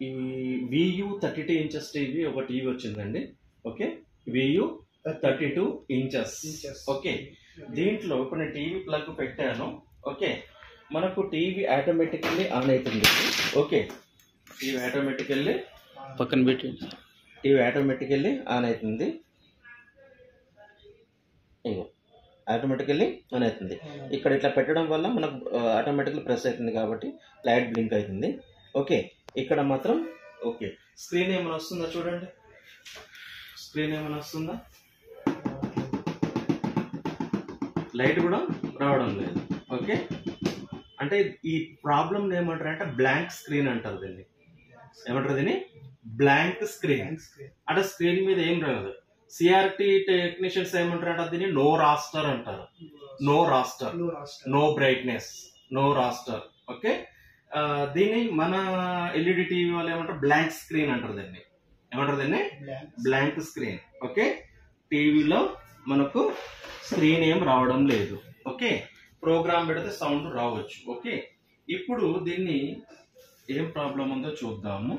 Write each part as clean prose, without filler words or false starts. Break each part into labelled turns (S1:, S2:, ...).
S1: ఈ VU 32 inches TV ఒక TV వచ్చిందండి. Okay, VU 32 inches. ఓకే, దీంట్లో ఇప్పుడు నేను టీవీ ప్లగ్ పెట్టాను. ఓకే, మనకు టీవీ ఆటోమేటికల్లీ ఆన్ అవుతుంది. ఓకే, టీవీ ఆటోమేటికల్లీ
S2: పక్కన పెట్టి
S1: టీవీ ఆటోమేటికల్లీ ఆన్ అవుతుంది. ఆటోమేటికల్లీ ఆన్ అవుతుంది. ఇక్కడ ఇట్లా పెట్టడం వల్ల మనకు ఆటోమేటికల్లీ ప్రెస్ అవుతుంది కాబట్టి లైట్ బ్లింక్ అవుతుంది. ఓకే, ఇక్కడ మాత్రం ఓకే. స్క్రీన్ ఏమైనా వస్తుందా చూడండి, స్క్రీన్ ఏమైనా వస్తుందా? లైట్ కూడా రావడం లేదు. ఓకే, అంటే ఈ ప్రాబ్లం ఏమంటారు అంటే బ్లాంక్ స్క్రీన్ అంటారు దీన్ని. ఏమంటారు దీన్ని? Blank screen. అంటే స్క్రీన్ మీద ఏం రాదు. సిఆర్టీ టెక్నీషియన్స్ ఏమంటారు అంటే దీన్ని నో రాస్టర్ అంటారు. No raster, no brightness, no raster. Okay, దీన్ని మన ఎల్ఈడి టీవీ వాళ్ళు ఏమంటారు? బ్లాంక్ స్క్రీన్ అంటారు దీన్ని. ఏమంటారు దీన్ని? Blank screen. ఓకే, టీవీలో మనకు స్క్రీన్ ఏం రావడం లేదు. ఓకే, ప్రోగ్రామ్ పెడితే సౌండ్ రావచ్చు. ఓకే, ఇప్పుడు దీన్ని ఏం ప్రాబ్లం ఉందో చూద్దాము.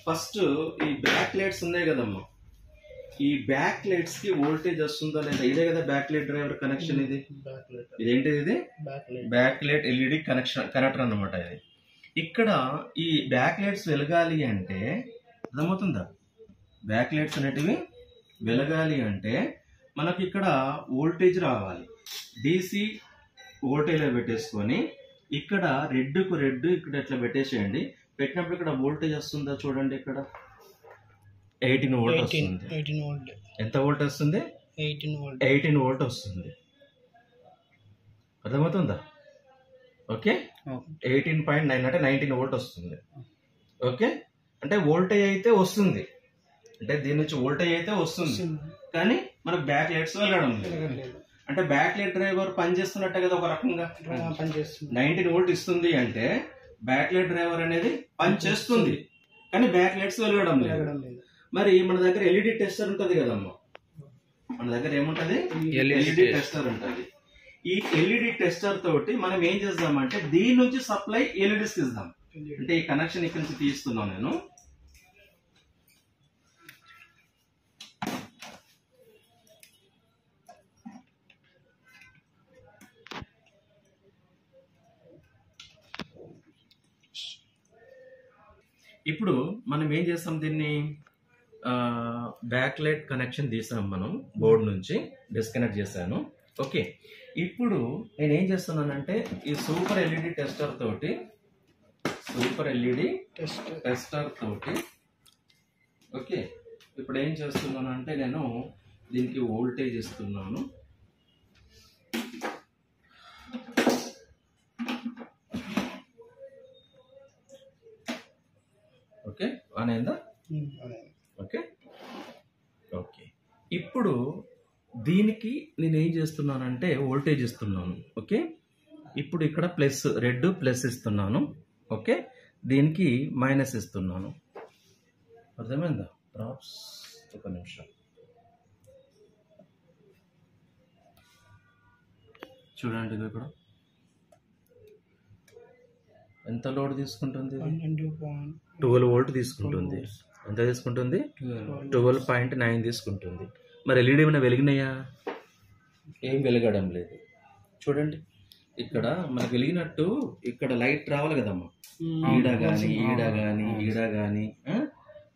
S1: ఫస్ట్ ఈ బ్యాక్ లైట్స్ ఉన్నాయి కదమ్మా, ఈ బ్యాక్ లైట్స్ కి వోల్టేజ్ వస్తుందా లేదా? ఇదే కదా బ్యాక్ లైట్ డ్రైవర్ కనెక్షన్. ఇదేంటిది? ఇది బ్యాక్ లైట్ ఎల్ఈడి కనెక్టర్ అన్నమాట. ఇది ఇక్కడ ఈ బ్యాక్ లైట్స్ వెలగాలి అంటే అర్థమవుతుందా? బ్యాక్ లైట్స్ అనేటివి వెలగాలి అంటే మనకి ఇక్కడ వోల్టేజ్ రావాలి. DC వోల్టేజ్ పెట్టేసుకొని ఇక్కడ రెడ్ కు రెడ్ ఇక్కడ ఇట్లా పెట్టేసేయండి. పెట్టినప్పుడు ఇక్కడ వోల్టేజ్ వస్తుందా చూడండి. ఇక్కడ 18 వోల్ట్ వస్తుంది. ఎంత వోల్ట్ వస్తుంది? 18 వోల్ట్ వస్తుంది. అర్థమవుతుందా? ఓకే, 18.9 అంటే 19 వోల్ట్ వస్తుంది. ఓకే, అంటే వోల్టేజ్ అయితే వస్తుంది, అంటే దీని నుంచి వోల్టేజ్ అయితే వస్తుంది, కానీ మనకు బ్యాక్ లైట్స్ వెళ్ళడం లేదు. అంటే బ్యాక్ లైట్ డ్రైవర్ పనిచేస్తున్నట్టే కదా ఒక రకంగా. 19 వోల్ట్ ఇస్తుంది అంటే బ్యాక్ లైట్ డ్రైవర్ అనేది పని చేస్తుంది, కానీ బ్యాక్ లైట్స్ వెలగడం లేదు. మరి మన దగ్గర ఎల్ఈడి టెస్టర్ ఉంటది కదమ్మా, మన దగ్గర ఏముంటది? ఎల్ఈడి టెస్టర్ ఉంటది. ఈ ఎల్ఈడి టెస్టర్ తోటి మనం ఏం చేద్దామంటే దీని నుంచి సప్లై ఎల్ఈడిస్ ఇద్దాం. అంటే ఈ కనెక్షన్ ఇక్కడ నుంచి తీస్తున్నాను నేను. ఇప్పుడు మనం ఏం చేస్తాం, దీన్ని బ్యాక్ లైట్ కనెక్షన్ తీసాం మనం, బోర్డు నుంచి డిస్కనెక్ట్ చేశాను. ఓకే, ఇప్పుడు నేను ఏం చేస్తున్నానంటే ఈ సూపర్ ఎల్ఈడి టెస్టర్ తోటి ఓకే, ఇప్పుడు ఏం చేస్తున్నానంటే నేను దీనికి వోల్టేజ్ ఇస్తున్నాను. ఓకే, అనేందా? ఓకే ఓకే, ఇప్పుడు దీనికి నేను ఏం చేస్తున్నానంటే వోల్టేజ్ ఇస్తున్నాను. ఓకే, ఇప్పుడు ఇక్కడ ప్లస్ రెడ్ ప్లస్ ఇస్తున్నాను. ఓకే, దీనికి మైనస్ ఇస్తున్నాను. అర్థమైందా? డ్రాప్స్ ఒక నిమిషం చూడండి. ఇది ఇక్కడ ఎంత లోడ్ తీసుకుంటుంది? 12 వోల్ట్ తీసుకుంటుంది. ఎంత తీసుకుంటుంది? 12.9 తీసుకుంటుంది. మరి ఎల్ఈడి ఏమైనా వెలిగినాయా? ఏం వెలగడం లేదు. చూడండి, ఇక్కడ మనకు వెలిగినట్టు ఇక్కడ లైట్ రావాలి కదమ్మా, ఈడ గాని.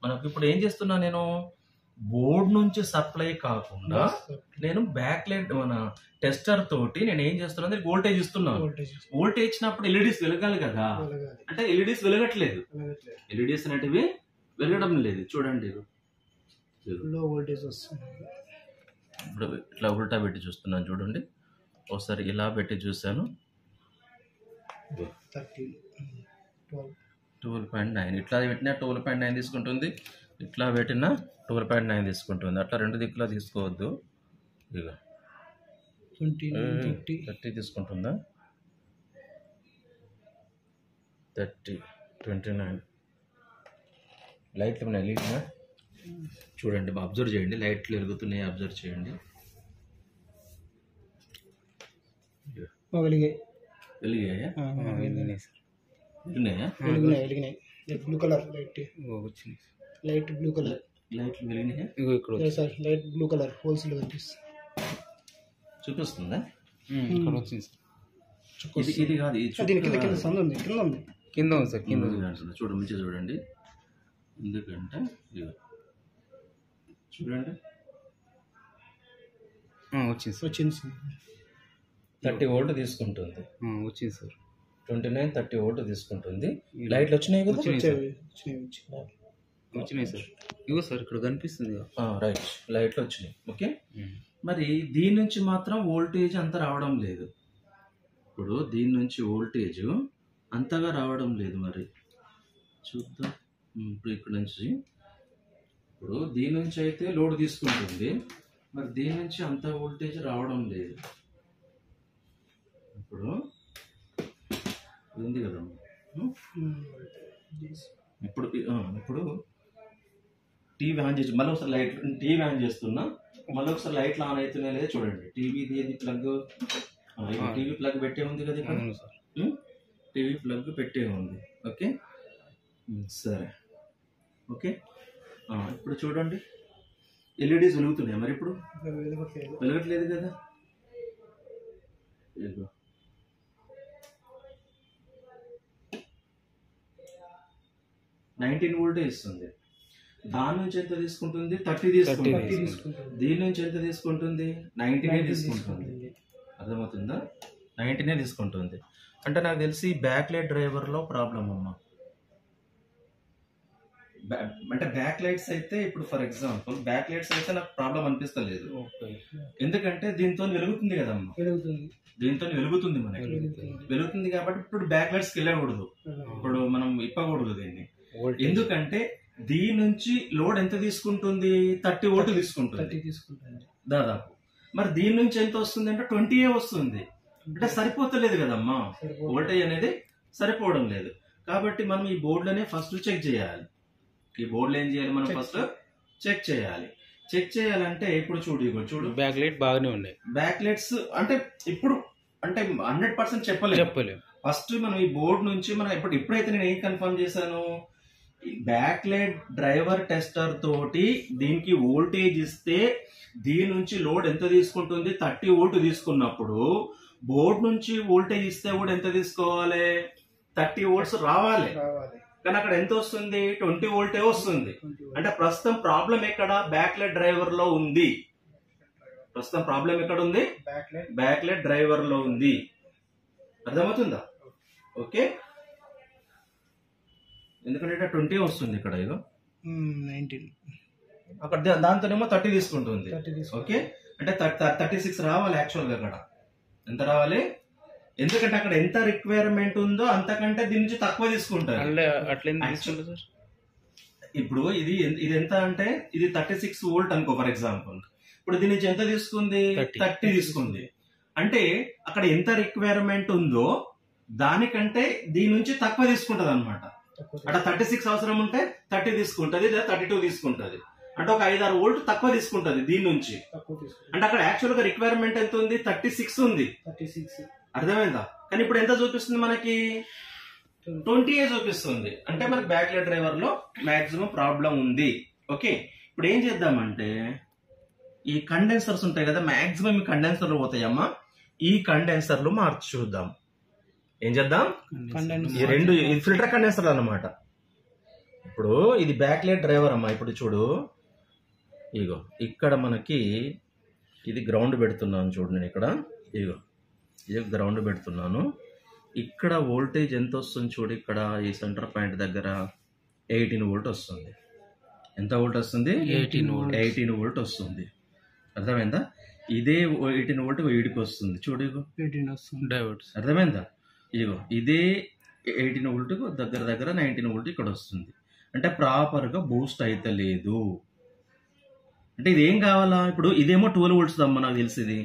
S1: మనకు ఇప్పుడు ఏం చేస్తున్నా, నేను బోర్డు నుంచి సప్లై కాకుండా నేను బ్యాక్ లైట్ మన టెస్టర్ తోటి నేను ఏం చేస్తున్నా, వోల్టేజ్ ఇస్తున్నాను. వోల్టేజ్ ఇచ్చినప్పుడు ఎల్ఈడిస్ వెలగాలి కదా, అంటే ఎల్ఈడిస్ వెలగట్లేదు. ఎల్ఈడిస్ అనేటివి వెలగడం లేదు. చూడండి, ఇప్పుడు ఇట్లా ఉల్టా పెట్టి చూస్తున్నాను. చూడండి, ఒకసారి ఇలా పెట్టి చూసాను, 12.9. ఇట్లా పెట్టినా 12.9 తీసుకుంటుంది, ఇట్లా పెట్టినా 12.9 తీసుకుంటుంది. అట్లా రెండు దిక్కులా తీసుకోవద్దు. ఇక 30 తీసుకుంటుందా? 30, 29. లైట్లు ఉన్నాయి, వెలిగినా చూడండి, అబ్జర్వ్ చేయండి. లైట్లు వెలుగుతున్నాయి, అబ్జర్వ్ చేయండి. వెలిగాయా?
S2: వెలిగినాయి సార్.
S1: వెలిగినాయా?
S3: వెలిగినాయి. బ్లూ కలర్
S2: వచ్చినాయి
S3: లైట్ బ్లూ కలర్
S1: లైట్లు వెలిగినాయా?
S2: ఇగో ఇక్కడ
S3: sir. Light blue colour holes లో కనిపిస్తుంది.
S1: చూపిస్తుందా?
S2: ఇక్కడ వచ్చింది సార్.
S1: ఇది కాదు, ఇది
S3: దీని కింద కింద సందు ఉంది. కింద ఉంది.
S2: కింద ఉంది సార్. కింద
S1: చూడండి, మంచిగా చూడండి. ఎందుకంటే ఇదిగో చూడండి,
S2: వచ్చింది సార్.
S3: వచ్చింది సార్.
S1: 30 వోల్ట్ తీసుకుంటుంది.
S2: వచ్చింది సార్.
S1: 29 30 వోల్ట్ తీసుకుంటుంది. లైట్లు వచ్చినాయి కదా?
S2: వచ్చినాయి సార్. ఇగో సార్ ఇక్కడ కనిపిస్తుంది.
S1: రైట్, లైట్లు వచ్చినాయి. ఓకే, మరి దీని నుంచి మాత్రం వోల్టేజ్ అంత రావడం లేదు. ఇప్పుడు దీని నుంచి వోల్టేజ్ అంతగా రావడం లేదు. మరి చూద్దాం. ఇప్పుడు ఇక్కడ నుంచి, ఇప్పుడు దీని నుంచి అయితే లోడ్ తీసుకుంటుంది, మరి దీని నుంచి అంత వోల్టేజ్ రావడం లేదు. ఇప్పుడు ఉంది కదా, ఇప్పుడు ఇప్పుడు టీవీ ఆన్ చేసి మళ్ళీ ఒకసారి లైట్, టీవీ ఆన్ చేస్తున్నా, మళ్ళీ ఒకసారి లైట్లు ఆన్ అవుతున్నాయి లేదా చూడండి. టీవీది ఏది ప్లగ్, టీవీ ప్లగ్ పెట్టే ఉంది కదా ఇక్కడ. టీవీ ప్లగ్ పెట్టే ఉంది. ఓకే, సరే. ఓకే, ఇప్పుడు చూడండి, ఎల్ఈడీస్ వెలుగుతున్నాయి. మరి ఇప్పుడు వెలగట్లేదు కదా. 19 వోల్టే ఇస్తుంది. దాని నుంచి ఎంత తీసుకుంటుంది? 30 తీసుకుంటుంది. దీని నుంచి ఎంత తీసుకుంటుంది? 90 తీసుకుంటుంది. అర్థమవుతుందా? 90 తీసుకుంటుంది. అంటే నాకు తెలిసి బ్యాక్ లైట్ డ్రైవర్లో ప్రాబ్లం అమ్మా. అంటే బ్యాక్ లైట్స్ అయితే, ఇప్పుడు ఫర్ ఎగ్జాంపుల్ బ్యాక్ లైట్స్ అయితే నాకు ప్రాబ్లం అనిపిస్తలేదు. ఎందుకంటే దీంతో వెలుగుతుంది కదమ్మా, దీంతో వెలుగుతుంది, మనకి వెలుగుతుంది కాబట్టి ఇప్పుడు బ్యాక్ లైట్స్కి వెళ్ళకూడదు, ఇప్పుడు మనం ఇప్పకూడదు దీన్ని. ఎందుకంటే దీని నుంచి లోడ్ ఎంత తీసుకుంటుంది? 30 వోల్ట్ తీసుకుంటుంది దాదాపు. మరి దీని నుంచి ఎంత వస్తుంది అంటే 20 వస్తుంది. అంటే సరిపోతలేదు కదమ్మా, వోల్టేజ్ అనేది సరిపోవడం లేదు. కాబట్టి మనం ఈ బోర్డులోనే ఫస్ట్ చెక్ చేయాలి. ఈ బోర్డులో ఏం చేయాలి? మనం ఫస్ట్ చెక్ చేయాలి. చెక్ చేయాలంటే ఇప్పుడు చూడు,
S2: బ్యాక్ లైట్ బాగానే ఉన్నాయి.
S1: బ్యాక్ లైట్స్ అంటే ఇప్పుడు అంటే 100% చెప్పలేము. ఫస్ట్ మనం ఈ బోర్డు నుంచి మనం ఇప్పుడైతే నేను ఏం కన్ఫర్మ్ చేశాను, బ్యాక్ లైట్ డ్రైవర్ టెస్టర్ తోటి దీనికి వోల్టేజ్ ఇస్తే దీని నుంచి లోడ్ ఎంత తీసుకుంటుంది? 30 వోల్ట్ తీసుకున్నప్పుడు బోర్డు నుంచి వోల్టేజ్ ఇస్తే కూడా ఎంత తీసుకోవాలి? 30 వోల్ట్స్ రావాలి. కానీ అక్కడ ఎంత వస్తుంది? 20 వోల్టే వస్తుంది. అంటే ప్రస్తుతం ప్రాబ్లం ఎక్కడ? బ్యాక్ లైట్ డ్రైవర్ లో ఉంది. ప్రస్తుతం ప్రాబ్లం ఎక్కడ ఉంది? బ్యాక్ లైట్ డ్రైవర్ లో ఉంది. అర్థమవుతుందా? ఓకే, ఎందుకంటే 20 వస్తుంది ఇక్కడ, ఇగో
S3: 19
S1: అక్కడ దాంతోనేమో 30 తీసుకుంటుంది. ఓకే, అంటే 36 రావాలి యాక్చువల్ గా. అక్కడ ఎంత రావాలి? ఎందుకంటే అక్కడ ఎంత రిక్వైర్మెంట్ ఉందో అంతకంటే దీని నుంచి తక్కువ తీసుకుంటారు. ఇప్పుడు ఇది ఎంత అంటే ఇది 36 వోల్ట్ అనుకో ఫర్ ఎగ్జాంపుల్. ఇప్పుడు దీని నుంచి ఎంత తీసుకుంది? 30 తీసుకుంది. అంటే అక్కడ ఎంత రిక్వైర్మెంట్ ఉందో దానికంటే దీని నుంచి తక్కువ తీసుకుంటది అనమాట. అక్కడ 36 అవసరం ఉంటే 30 తీసుకుంటది, లేదా 32 తీసుకుంటది. అంటే ఒక 5-6 వోల్ట్ తక్కువ తీసుకుంటది దీని నుంచి. అంటే అక్కడ యాక్చువల్ గా రిక్వైర్మెంట్ ఎంత ఉంది? 36 ఉంది. అర్థమైందా? కానీ ఇప్పుడు ఎంత చూపిస్తుంది మనకి? 20 చూపిస్తుంది. అంటే మనకి బ్యాక్ లైట్ డ్రైవర్ లో మాక్సిమం ప్రాబ్లం ఉంది. ఓకే, ఇప్పుడు ఏం చేద్దామంటే ఈ కండెన్సర్స్ ఉంటాయి కదా, మాక్సిమం ఈ కండెన్సర్లు పోతాయమ్మా. ఈ కండెన్సర్లు మార్చి చూద్దాం. ఏం చేద్దాం? ఈ రెండు ఫిల్టర్ కండెన్సర్లు అన్నమాట. ఇప్పుడు ఇది బ్యాక్ లైట్ డ్రైవర్ అమ్మా. ఇప్పుడు చూడు, ఇగో ఇక్కడ మనకి ఇది గ్రౌండ్ పెడుతున్నాను చూడు. నేను ఇక్కడ ఇగో ఇది గ్రౌండ్ పెడుతున్నాను. ఇక్కడ వోల్టేజ్ ఎంత వస్తుంది చూడు. ఇక్కడ ఈ సెంటర్ పాయింట్ దగ్గర 18 వోల్ట్ వస్తుంది. ఎంత వోల్ట్ వస్తుంది? 18 వోల్ట్ వస్తుంది. అర్థమైందా? ఇదే 18 వోల్ట్ వీడికి వస్తుంది చూడు. ఇగో
S3: 18 వస్తుంది.
S1: అర్థమైందా? ఇగో ఇదే 18 వోల్ట్ దగ్గర 19 వోల్ట్ ఇక్కడ వస్తుంది. అంటే ప్రాపర్ గా బూస్ట్ అయితే లేదు. అంటే ఇది ఏం కావాలా? ఇప్పుడు ఇదేమో 12 వోల్ట్స్ దమ్మ, నాకు తెలిసింది.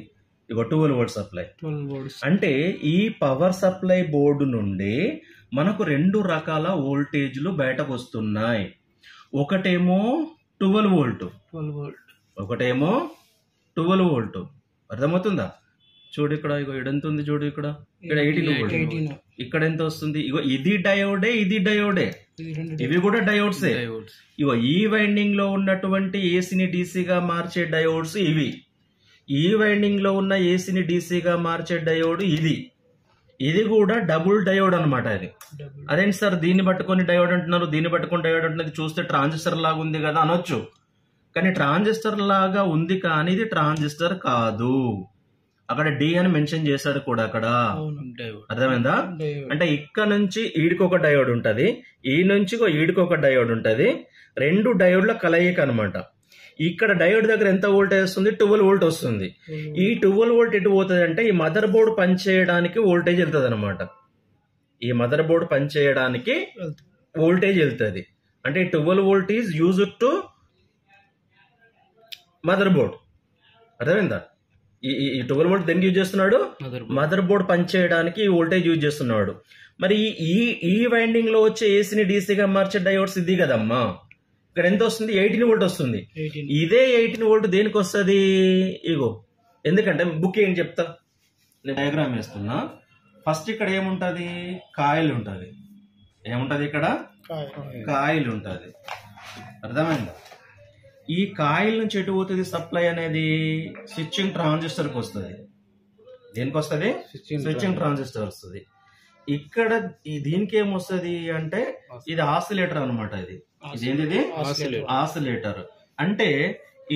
S1: ఇగో 12 వోల్ట్ సప్లై. అంటే ఈ పవర్ సప్లై బోర్డు నుండి మనకు 2 రకాల వోల్టేజ్లు బయటకు వస్తున్నాయి. ఒకటేమో 12 వోల్ట్, ఒకటేమో 12 వోల్ట్. అర్థమవుతుందా? చూడు ఇక్కడ ఇగో ఇక్కడ ఎంత ఉంది చూడు ఇక్కడ 18 వోల్ట్.
S3: 18.
S1: ఇక్కడ ఎంత వస్తుంది? ఇగో ఇది డయోడే, ఇది డయోడే,
S3: ఇది రెండు
S1: ఇవి కూడా డయోడ్సే.
S2: డయోడ్స్.
S1: ఇగో ఈ వైండింగ్ లో ఉన్నటువంటి ఏసీని డీసీగా మార్చే డయోడ్స్ ఇవి. ఈ వైండింగ్ లో ఉన్న ఏసీని డీసీగా మార్చే డయోడ్ ఇది. ఇది కూడా డబుల్ డయోడ్ అనమాట. అది
S3: డబుల్.
S1: అదేంటి సార్ దీన్ని పట్టుకొని డయోడ్ అంటున్నారు, దీన్ని పట్టుకొని డయోడ్ అంటున్నది, చూస్తే ట్రాన్సిస్టర్ లాగా ఉంది కదా అనొచ్చు. కానీ ట్రాన్సిస్టర్ లాగా ఉంది కానీ ఇది ట్రాన్సిస్టర్ కాదు. అక్కడ డి అని మెన్షన్ చేశాడు కూడా అక్కడ.
S3: అవును.
S2: డయోడ్.
S1: అర్థమైందా?
S3: డయోడ్.
S1: అంటే ఇక్కడ నుంచి ఈడికి ఒక డయోడ్ ఉంటది, ఈ నుంచి ఈడికి ఒక డయోడ్ ఉంటది. రెండు డయోడ్ల కలయిక అనమాట. ఇక్కడ డయోడ్ దగ్గర ఎంత వోల్టేజ్ వస్తుంది? 12 వోల్ట్ వస్తుంది. ఈ 12 వోల్ట్ ఎటు పోతుంది అంటే ఈ మదర్ బోర్డ్ పనిచేయడానికి వోల్టేజ్ వెళ్తుంది అనమాట. ఈ మదర్ బోర్డ్ పనిచేయడానికి
S3: వెళ్తుంది.
S1: వోల్టేజ్ వెళ్తుంది. అంటే 12 volt is used to mother board. అర్థమైందా? ఈ 12 వోల్ట్ దేనికి యూజ్ చేస్తున్నాడు? మదర్ బోర్డ్ పనిచేయడానికి ఈ వోల్టేజ్ యూజ్ చేస్తున్నాడు. మరి ఈ వైండింగ్ లో వచ్చే ఏసీని డీసీగా మార్చే డయోడ్స్ ఇది కదమ్మా. ఇక్కడ ఎంత వస్తుంది? 18 వోల్ట్ వస్తుంది.
S3: 18.
S1: ఇదే 18 వోల్ట్ దేనికి వస్తుంది? ఇగో ఎందుకంటే బుక్ ఏం చెప్తా, నేను డయాగ్రామ్ వేస్తున్నా. ఫస్ట్ ఇక్కడ ఏముంటది? కాయిల్ ఉంటది. ఏముంటది ఇక్కడ? కాయిల్ ఉంటది. అర్థమైందా? ఈ కాయిల్ నుంచి ఎటు పోతుంది సప్లై అనేది? స్విచ్చింగ్ ట్రాన్సిస్టర్ కి వస్తుంది. దేనికి వస్తుంది? స్విచ్చింగ్ ట్రాన్సిస్టర్ వస్తుంది. ఇక్కడ దీనికి ఏమొస్తుంది అంటే ఇది ఆసిలేటర్ అనమాట. ఇదేంటిది? ఆసిలేటర్. అంటే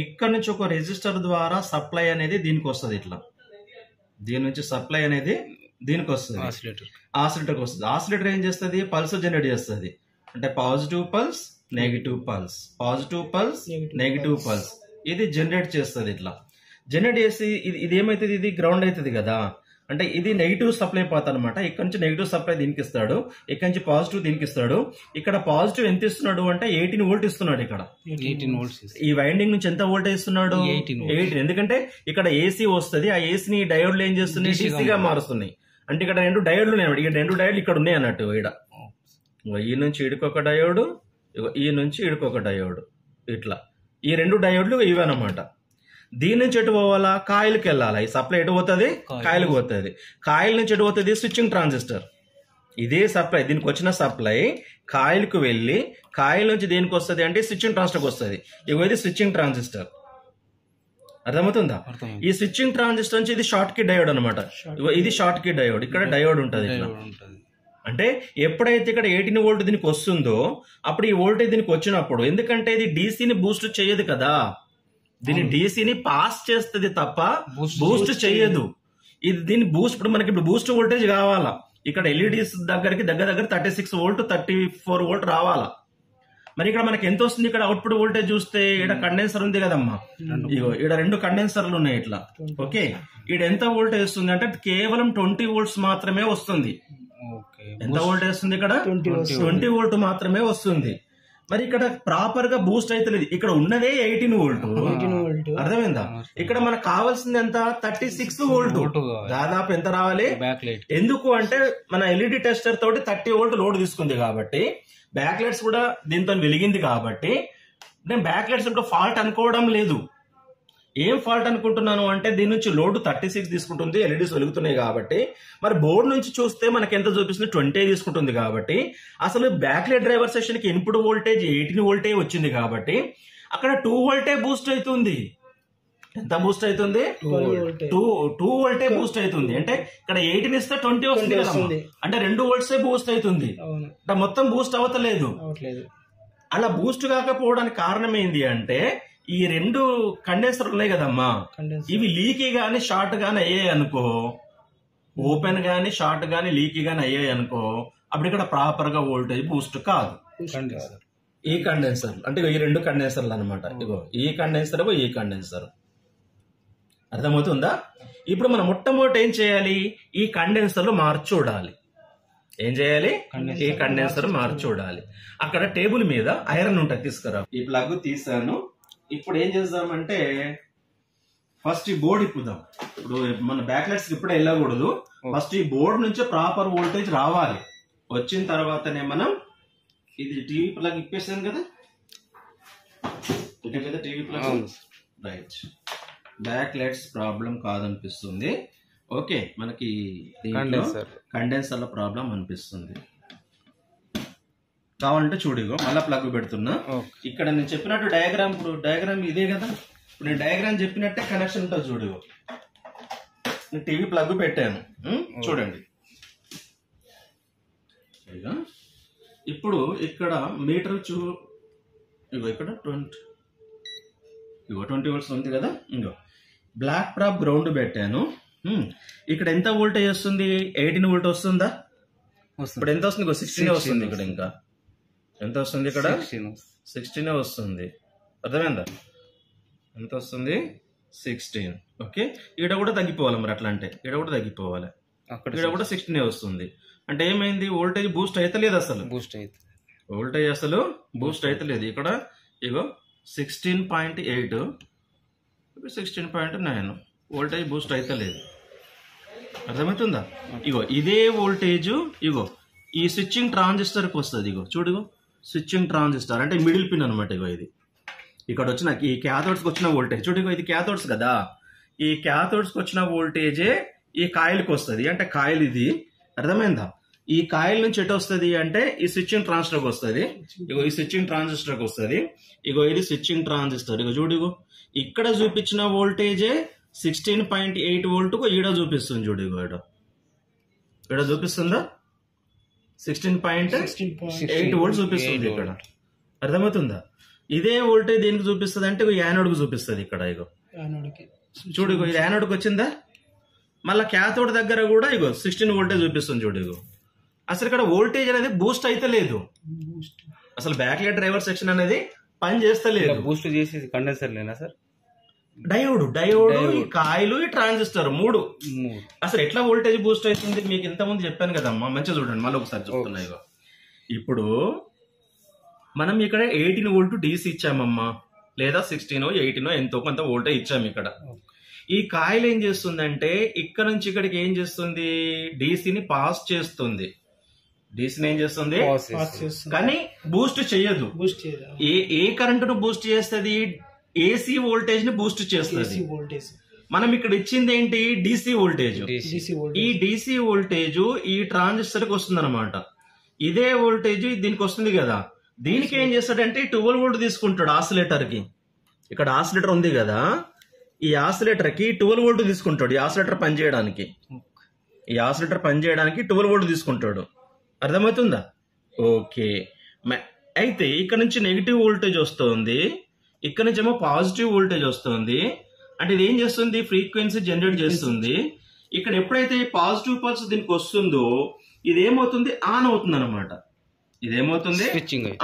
S1: ఇక్కడ నుంచి ఒక రెసిస్టర్ ద్వారా సప్లై అనేది దీనికి వస్తుంది. ఇట్లా దీని నుంచి సప్లై అనేది దీనికి వస్తుంది, ఆసిలేటర్కి వస్తుంది. ఆసిలేటర్ ఏం చేస్తుంది? పల్స్ జనరేట్ చేస్తుంది. అంటే positive pulse, negative pulse, positive pulse, negative pulse, ఇది జనరేట్ చేస్తుంది. ఇట్లా జనరేట్ చేసి ఇది ఏమైతుంది? ఇది గ్రౌండ్ అవుతుంది కదా. అంటే ఇది నెగిటివ్ సప్లై పాత్ అనమాట. ఇక్కడ నుంచి నెగిటివ్ సప్లై దీనికి ఇస్తాడు, ఇక్కడ నుంచి పాజిటివ్ దీనికి ఇస్తాడు. ఇక్కడ పాజిటివ్ ఎంత ఇస్తున్నాడు అంటే 18 వోల్ట్ ఇస్తున్నాడు. ఇక్కడ
S2: 18 వోల్ట్స్.
S1: ఈ వైండింగ్ నుంచి ఎంత వోల్టేజ్ ఇస్తున్నాడు? 18. ఎందుకంటే ఇక్కడ ఏసీ వస్తుంది, ఆ ఏసీని డయోడ్లు ఏం చేస్తున్నాయి? డీసీగా మారుస్తున్నాయి. అంటే ఇక్కడ రెండు డయోడ్లు ఉన్నాయి. ఇక్కడ రెండు డయోడ్లు ఇక్కడ ఉన్నాయి అన్నట్టు. ఇక్కడ ఈ నుంచి ఈడుకొక డయోడ్, ఈ నుంచి ఈడుకొక డయోడ్, ఇట్లా ఈ రెండు డయోడ్లు ఇవన్నమాట. దీని నుంచి ఎటు పోవాలా? కాయిల్కి వెళ్ళాలా. ఈ సప్లై ఎటు పోతుంది? కాయిల్కి పోతుంది. కాయిల్ నుంచి ఎటు పోతుంది? Switching transistor. ఇదే సప్లై, దీనికి వచ్చిన సప్లై కాయిల్కి వెళ్ళి కాయిల్ నుంచి దేనికి వస్తుంది అంటే స్విచ్చింగ్ ట్రాన్సిస్టర్కి వస్తుంది. ఇది స్విచ్చింగ్ ట్రాన్సిస్టర్. అర్థమవుతుందా? ఈ స్విచ్చింగ్ ట్రాన్సిస్టర్ నుంచి ఇది షార్ట్ కి డయోడ్ అనమాట. ఇది షార్ట్ కి డయోడ్. ఇక్కడ డయోడ్ ఉంటుంది. అంటే ఎప్పుడైతే ఇక్కడ 18 వోల్ట్ దీనికి వస్తుందో అప్పుడు ఈ వోల్టేజ్ దీనికి వచ్చినప్పుడు, ఎందుకంటే ఇది డీసీని బూస్ట్ చేయదు కదా, దీని డీసీని పాస్ చేస్తుంది తప్ప బూస్ట్ చేయదు. ఇది దీని బూస్ట్, ఇప్పుడు మనకి ఇప్పుడు బూస్ట్ వోల్టేజ్ కావాలా, ఇక్కడ ఎల్ఈడీస్ దగ్గరికి దగ్గర 36 వోల్ట్ 34 వోల్ట్ రావాలా. మరి ఇక్కడ మనకి ఎంత వస్తుంది? ఇక్కడ అవుట్పుట్ వోల్టేజ్ చూస్తే ఇక్కడ కండెన్సర్ ఉంది కదమ్మా, ఇగో ఇక్కడ రెండు కండెన్సర్లు ఉన్నాయి ఇట్లా. ఓకే, ఇక్కడ ఎంత వోల్టేజ్ వస్తుంది అంటే కేవలం 20 వోల్ట్స్ మాత్రమే వస్తుంది. ఎంత వోల్టేజ్ వస్తుంది? ఇక్కడ 20 వోల్ట్ మాత్రమే వస్తుంది. మరి ఇక్కడ ప్రాపర్ గా బూస్ట్ అయితే లేదు, ఇక్కడ ఉన్నదే 18 వోల్ట్. అర్థమైందా? ఇక్కడ మనకు కావాల్సింది ఎంత? 36 వోల్ట్. దాదాపు ఎంత రావాలి? ఎందుకు అంటే మన ఎల్ఈడి టెస్టర్ తోటి 30 వోల్ట్ లోడ్ తీసుకుంది కాబట్టి, బ్యాక్ లైట్స్ కూడా దీంతో వెలిగింది కాబట్టి నేను బ్యాక్ లైట్స్ ఇప్పుడు ఫాల్ట్ అనుకోవడం లేదు. ఏం ఫాల్ట్ అనుకుంటున్నాను అంటే దీని నుంచి లోడ్ 36 తీసుకుంటుంది, ఎల్ఈడీస్ వెలుగుతున్నాయి కాబట్టి. మరి బోర్డు నుంచి చూస్తే మనకి ఎంత చూపిస్తుంది? 20 తీసుకుంటుంది కాబట్టి అసలు బ్యాక్ లైట్ డ్రైవర్ సెషన్ కి ఇన్పుట్ వోల్టేజ్ 18 వోల్టే వచ్చింది కాబట్టి అక్కడ 2 వోల్టే బూస్ట్ అవుతుంది. ఎంత బూస్ట్ అవుతుంది? 2 వోల్టే బూస్ట్ అవుతుంది. అంటే ఇక్కడ 18 ఇస్తే 20 వస్తుంది కదా, అంటే 2 వోల్ట్సే బూస్ట్ అవుతుంది. మొత్తం బూస్ట్ అవతలేదు. అలా బూస్ట్ కాకపోవడానికి కారణం ఏంటి అంటే ఈ రెండు కండెన్సర్ ఉన్నాయి కదమ్మా, ఇవి లీకీ గానీ షార్ట్ గానీ అయ్యాయి అనుకో, ఓపెన్ గానీ షార్ట్ గానీ లీకీ గానీ అయ్యాయి అనుకో, అప్పుడు ఇక్కడ ప్రాపర్ గా వోల్టేజ్ బూస్ట్ కాదు. ఈ కండెన్సర్ అంటే ఈ రెండు కండెన్సర్లు అనమాట. ఇగో ఈ కండెన్సర్, ఈ కండెన్సర్. అర్థమవుతుందా? ఇప్పుడు మనం మొట్టమొదటి ఏం చేయాలి? ఈ కండెన్సర్లు మార్చి చూడాలి. ఏం చేయాలి? ఈ కండెన్సర్ మార్చి చూడాలి. అక్కడ టేబుల్ మీద ఐరన్ ఉంటుంది, తీసుకురా. ఈ ప్లగ్ తీసాను. ఇప్పుడు ఏం చేద్దామంటే ఫస్ట్ ఈ బోర్డు ఇప్పుదాం. ఇప్పుడు మన బ్యాక్ లైట్స్ ఇప్పుడే వెళ్ళకూడదు, ఫస్ట్ ఈ బోర్డు నుంచి ప్రాపర్ వోల్టేజ్ రావాలి. వచ్చిన తర్వాతనే మనం ఇది టీవీ ప్లగ్ ఇప్పేసాను కదా, ఇదే కదా TV plug. Right, back lights problem కాదనిపిస్తుంది. ఓకే, మనకి
S2: కండెన్సర్
S1: కండెన్సర్ల ప్రాబ్లం అనిపిస్తుంది. కావాలంటే చూడిగో మళ్ళీ ప్లగ్ పెడుతున్నా. ఇక్కడ నేను చెప్పినట్టు డయాగ్రామ్, ఇప్పుడు డయాగ్రామ్ ఇదే కదా, ఇప్పుడు నేను డయాగ్రామ్ చెప్పినట్టే కనెక్షన్ ఉంటుంది చూడిగో. నేను టీవీ ప్లగ్ పెట్టాను, చూడండి. ఇప్పుడు ఇక్కడ మీటర్ ఇగో ఇక్కడ 20 వోల్ట్స్ ఉంది కదా. ఇంకో బ్లాక్ టాప్ గ్రౌండ్ పెట్టాను. ఇక్కడ ఎంత వోల్టేజ్ వస్తుంది? 18 వోల్ట్ వస్తుందా? ఇప్పుడు ఎంత వస్తుంది? 16 వస్తుంది. ఇక్కడ ఇంకా ఎంత వస్తుంది? ఇక్కడ 16 వస్తుంది. అర్థమైందా? ఎంత వస్తుంది? 16. ఓకే, ఈడ కూడా తగ్గిపోవాలి మరి. అట్లా అంటే ఈడ కూడా తగ్గిపోవాలి, ఈడ కూడా 16 వస్తుంది. అంటే ఏమైంది? వోల్టేజ్ బూస్ట్ అయితే లేదు, అసలు వోల్టేజ్ అసలు బూస్ట్ అయితే లేదు. ఇక్కడ ఇగో 16.8, 16.9 వోల్టేజ్ బూస్ట్ అయితే లేదు. అర్థమవుతుందా? ఇగో ఇదే వోల్టేజ్ ఇగో ఈ స్విచ్చింగ్ ట్రాన్సిస్టర్కి వస్తుంది. ఇగో చూడు, స్విచ్చింగ్ ట్రాన్సిస్టర్ అంటే మిడిల్ పిన్ అనమాట. ఇగో ఇది ఇక్కడ వచ్చిన ఈ క్యాథోడ్స్కి వచ్చిన వోల్టేజ్ చూడు. ఇగో ఇది క్యాథోడ్స్ కదా, ఈ క్యాథోడ్స్కి వచ్చిన వోల్టేజే ఈ కాయిల్కి వస్తుంది. అంటే కాయిల్ ఇది, అర్థమైందా? ఈ కాయిల్ నుంచి ఎటు వస్తుంది అంటే ఈ స్విచ్చింగ్ ట్రాన్సిస్టర్కి వస్తుంది. ఇగో ఈ స్విచ్చింగ్ ట్రాన్సిస్టర్కి వస్తుంది. ఇగో ఇది స్విచ్చింగ్ ట్రాన్సిస్టర్. ఇగో చూడు, ఇగో ఇక్కడ చూపించిన వోల్టేజే 16.8 వోల్ట్కు ఈడ చూపిస్తుంది. చూడు, ఇగో ఇక్కడ చూపిస్తుందా? 16.8 వోల్ట్ చూపిస్తుంది ఇక్కడ. అర్థమవుతుందా? ఇదే వోల్టేజ్ దేనికి చూపిస్తుంది అంటే యానోడ్ కు చూపిస్తుంది. ఇక్కడ ఇగో చూడు, ఇగో ఇది యానోడ్కి వచ్చిందా? మళ్ళీ క్యాథోడ్ దగ్గర కూడా ఇగో 16 వోల్టేజ్ చూపిస్తుంది. చూడు, ఇగో అసలు ఇక్కడ వోల్టేజ్ అనేది బూస్ట్ అయితే లేదు, అసలు బ్యాక్లైట్ డ్రైవర్ సెక్షన్ అనేది పని చేస్తలేదు.
S2: బూస్ట్ చేసేది కండెన్సర్ లేనా సార్?
S1: డయోడ్, ఈ కాయిల్, ఈ ట్రాన్సిస్టర్ మూడు. అసలు ఎట్లా వోల్టేజ్ బూస్ట్ అవుతుంది? మీకు ఇంతకుముందు చెప్పాను కదమ్మా, మంచిగా చూడండి, మళ్ళీ ఒకసారి చెప్తున్నా. ఇగో ఇప్పుడు మనం ఇక్కడ 18 వోల్ట్ డీసీ ఇచ్చామమ్మా, లేదా 16, 18 ఎంతో కొంత వోల్టేజ్ ఇచ్చాము. ఇక్కడ ఈ కాయిల్ ఏం చేస్తుందంటే ఇక్కడ నుంచి ఇక్కడికి ఏం చేస్తుంది? డీసీని పాస్ చేస్తుంది. డీసీని ఏం చేస్తుంది? కానీ బూస్ట్ చేయదు. ఏ కరెంటును బూస్ట్ చేస్తుంది? ఏసీ వోల్టేజ్ ని బూస్ట్ చేస్తుంది. మనం ఇక్కడ ఇచ్చింది ఏంటి? DC voltage. ఈ డీసీ వోల్టేజ్ ఈ ట్రాన్సిస్టర్ కి వస్తుంది అనమాట. ఇదే వోల్టేజ్ దీనికి వస్తుంది కదా. దీనికి ఏం చేస్తాడంటే 12 వోల్ట్ తీసుకుంటాడు ఆసిలేటర్ కి. ఇక్కడ ఆసిలేటర్ ఉంది కదా, ఈ ఆసిలేటర్ కి 12 వోల్ట్ తీసుకుంటాడు. ఈ ఆసిలేటర్ పనిచేయడానికి, ఈ ఆసిలేటర్ పనిచేయడానికి 12 వోల్ట్ తీసుకుంటాడు. అర్థమవుతుందా? ఓకే, అయితే ఇక్కడ నుంచి నెగిటివ్ వోల్టేజ్ వస్తుంది, ఇక్కడ నుంచి ఏమో పాజిటివ్ వోల్టేజ్ వస్తుంది. అంటే ఇది ఏం చేస్తుంది? ఫ్రీక్వెన్సీ జనరేట్ చేస్తుంది. ఇక్కడ ఎప్పుడైతే పాజిటివ్ పల్స్ దీనికి వస్తుందో ఇది ఏమవుతుంది? ఆన్ అవుతుంది అనమాట. ఇదేమవుతుంది?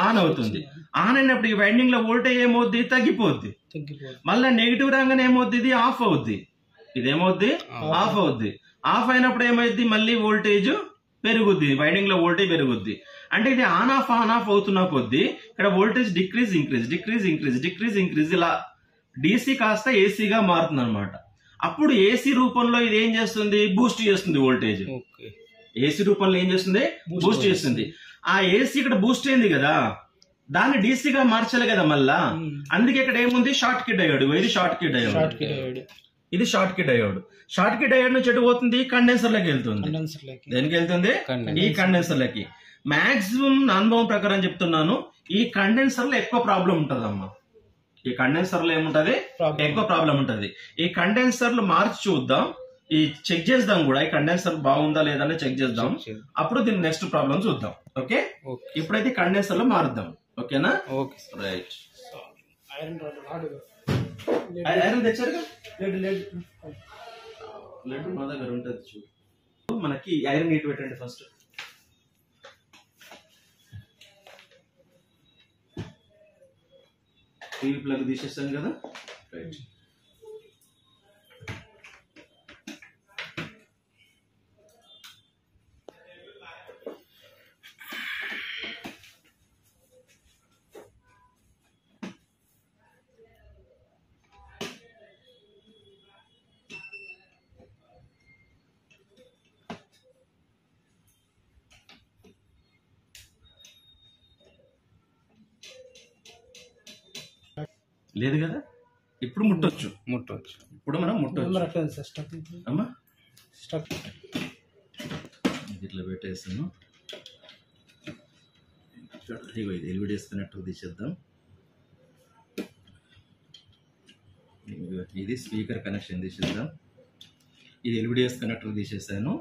S1: ఆన్ అవుతుంది. ఆన్ అయినప్పుడు ఈ వైండింగ్ లో వోల్టేజ్ ఏమవుద్ది? తగ్గిపోద్ది. మళ్ళీ నెగిటివ్ రాగానే ఏమవుద్ది? ఇది ఆఫ్ అవుద్ది. ఇదేమవుద్ది? ఆఫ్ అవుద్ది. ఆఫ్ అయినప్పుడు ఏమైద్ది? మళ్ళీ వోల్టేజ్ పెరుగుద్ది, వైండింగ్ లో వోల్టేజ్ పెరుగుద్ది. అంటే ఇది ఆన్ ఆఫ్ అవుతున్న కొద్దీ ఇక్కడ వోల్టేజ్ డిక్రీజ్ ఇలా డీసీ కాస్త ఏసీగా మారుతుంది అనమాట. అప్పుడు ఏసీ రూపంలో ఇది ఏం చేస్తుంది? బూస్ట్ చేస్తుంది వోల్టేజ్. ఏసీ రూపంలో ఏం చేస్తుంది? బూస్ట్ చేస్తుంది. ఆ ఏసీ ఇక్కడ బూస్ట్ అయింది కదా, దాన్ని డీసీగా మార్చాలి కదా మళ్ళా. అందుకే ఇక్కడ ఏముంది? షార్ట్ కి డయోడ్. ఇది షార్ట్ కి డయోడ్, ఇది షార్ట్ కి డయోడ్. షార్ట్ కి డయోడ్ నుంచి ఎటు పోతుంది? కండెన్సర్ లకి వెళ్తుంది. దేనికి వెళ్తుంది? ఈ కండెన్సర్ లకి. మాక్సిమం అనుభవం ప్రకారం చెప్తున్నాను, ఈ కండెన్సర్ లో ఎక్కువ ప్రాబ్లం ఉంటదమ్మా. ఈ కండెన్సర్ లో ఏముంటది? ఎక్కువ ప్రాబ్లం ఉంటది. ఈ కండెన్సర్లు మార్చి చూద్దాం, ఈ చెక్ చేద్దాం కూడా, ఈ కండెన్సర్ బాగుందా లేదా అని చెక్ చేద్దాం. అప్పుడు దీని నెక్స్ట్ ప్రాబ్లం చూద్దాం. ఓకే, ఇప్పుడైతే కండెన్సర్ లో మారుద్దాం. ఓకేనా? రైట్. ఐరన్ తెచ్చారుగా? లెడ్ మా దగ్గర ఉంటుంది చూడు. మనకి ఐరన్ నీట్ పెట్టండి ఫస్ట్. టీవీ ప్లగ్ తీసేస్తాను కదా. రైట్. లేదు కదా, ఇప్పుడు ముట్టొచ్చు. ఇప్పుడు మనం ముట్టొచ్చు. అమ్మా
S3: స్ట్రక్
S1: ఇట్లా పెట్టేసాను. ఇగో ఇది ఎల్విడి డిస్కనెక్టర్ తీసేద్దాం. ఇది స్పీకర్ కనెక్షన్ తీసేద్దాం. ఇది ఎల్విడి డిస్కనెక్టర్ తీసేసాను.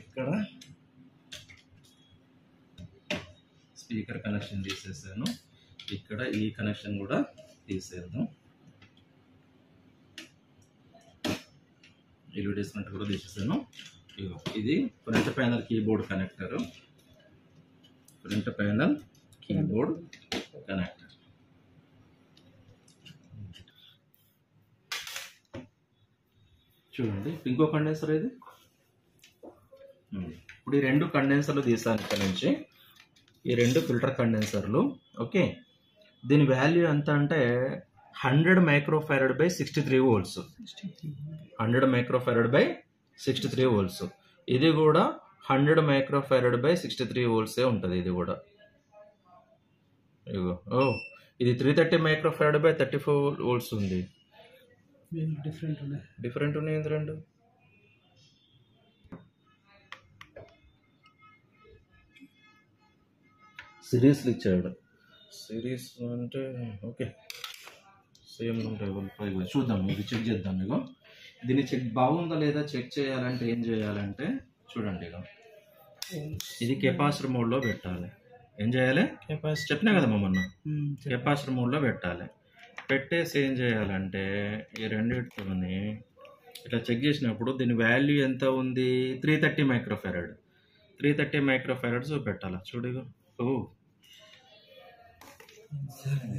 S1: ఇక్కడ స్పీకర్ కనెక్షన్ తీసేసాను. ఇక్కడ ఈ కనెక్షన్ కూడా తీసేద్దాం. ఎల్విడి డిస్కనెక్టర్ కూడా తీసేసాను. ఇగో ఇది front panel keyboard connector. Front panel keyboard connector. చూడండి ఇంకో కండెన్సర్ ఇది. ఇప్పుడు ఈ రెండు కండెన్సర్లు తీసాను ఇక్కడ నుంచి. ఈ రెండు ఫిల్టర్ కండెన్సర్లు. ఓకే, దీని వాల్యూ ఎంత అంటే 100 microfarad by 63 volts. 100 microfarad by 63 volts. ఇది కూడా 100 మైక్రోఫారడ్ బై 63 వోల్ట్సే ఉంటుంది. ఇది కూడా ఇగో ఇది 330 మైక్రోఫారడ్ బై 34 వోల్ట్స్ ఉంది. డిఫరెంట్ ఉన్నాయి ఇది రెండు. సిరీస్లు ఇచ్చాడు. సిరీస్ అంటే ఓకే సేమ్ ఉంటాయి. చూద్దాం, ఇది చెక్ చేద్దాం. ఇగో దీన్ని చెక్ బాగుందా లేదా చెక్ చేయాలంటే ఏం చేయాలంటే చూడండి, ఇక ఇది కెపాసిటర్ మోడ్లో పెట్టాలి. ఏం చేయాలి? చెప్పినా కదా మొన్న, కెపాసిటర్ మోడ్లో పెట్టాలి. పెట్టేసి ఏం చేయాలంటే ఈ రెండింటితోని ఇట్లా చెక్ చేసినప్పుడు దీని వాల్యూ ఎంత ఉంది? 330 మైక్రోఫారడ్. 330 మైక్రోఫారడ్ చూపెట్టాలి. చూడు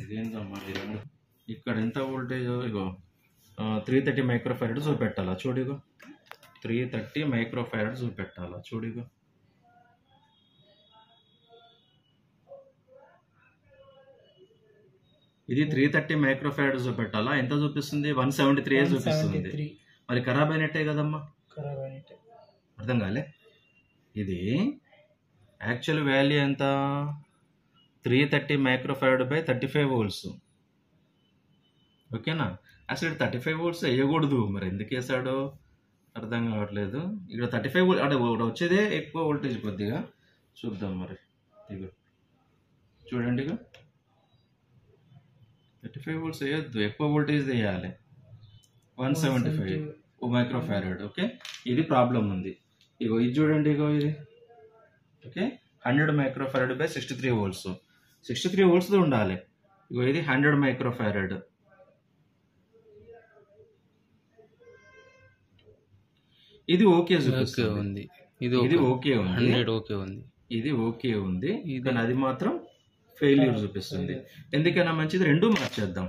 S1: ఇదేందమ్మా ఈ రెండు. ఇక్కడ ఎంత వోల్టేజ్? ఇగో 330 మైక్రోఫారడ్ చూపెట్టాలా. చూడిగో 330 మైక్రోఫారడ్ చూపెట్టాలా. చూడిగో ఇది 330 మైక్రోఫారడ్ చూపెట్టాలా. ఎంత చూపిస్తుంది? 173 చూపిస్తుంది. మరి ఖరాబ్ అయినట్టే కదమ్మా. అర్థం కాలే? ఇది యాక్చువల్ వాల్యూ ఎంత? 330 మైక్రోఫారడ్ బై 35 వోల్ట్స్. ఓకేనా? అసలు 35 వోల్ట్స్ వేయకూడదు. మరి ఎందుకు వేసాడో అర్థం కావట్లేదు. ఇక్కడ 35 వోల్ట్ అంటే వచ్చేదే ఎక్కువ వోల్టేజ్. కొద్దిగా చూద్దాం మరి. ఇగో చూడండి, ఇక 35 వోల్ట్స్ వేయొద్దు, ఎక్కువ వోల్టేజ్ వేయాలి. 175 మైక్రోఫారడ్. ఓకే, ఇది ప్రాబ్లం ఉంది. ఇగో ఇది చూడండి, ఇగో ఇది okay 100 microfarad by 63 volts. 63 volts ఉండాలి. ఇగో ఇది 100 మైక్రోఫారడ్. ఇది ఓకే చూపిస్తుంది. ఇది ఓకే ఉంది. ఇది ఓకే ఉంది. కానీ అది మాత్రం ఫెయిల్యూర్ చూపిస్తుంది. ఎందుకైనా మంచిది రెండు మార్చేద్దాం.